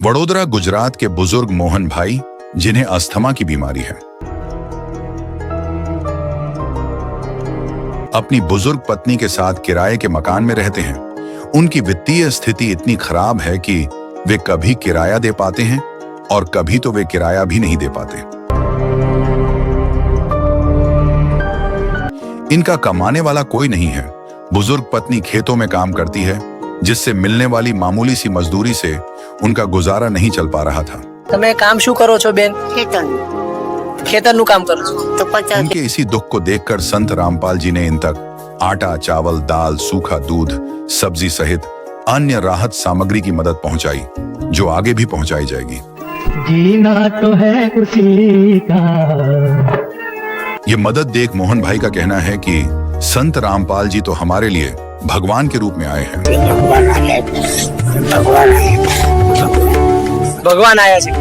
वडोदरा गुजरात के बुजुर्ग मोहन भाई, जिन्हें अस्थमा की बीमारी है, अपनी बुजुर्ग पत्नी के साथ किराए के मकान में रहते हैं। उनकी वित्तीय स्थिति इतनी खराब है कि वे कभी किराया दे पाते हैं और कभी तो वे किराया भी नहीं दे पाते। इनका कमाने वाला कोई नहीं है। बुजुर्ग पत्नी खेतों में काम करती है, जिससे मिलने वाली मामूली सी मजदूरी से उनका गुजारा नहीं चल पा रहा था। તમે કામ શું કરો છો બેન? ખેતરનું કામ કરો છો તો 50। उनके इसी दुख को देखकर संत रामपाल जी ने इन तक आटा, चावल, दाल, सूखा दूध, सब्जी सहित अन्य राहत सामग्री की मदद पहुंचाई, जो आगे भी पहुंचाई जाएगी। जीना तो है उसी का। ये मदद देख मोहन भाई का कहना है कि संत रामपाल जी तो हमारे लिए भगवान के रूप में आए हैं। ભગવાન આયા છે।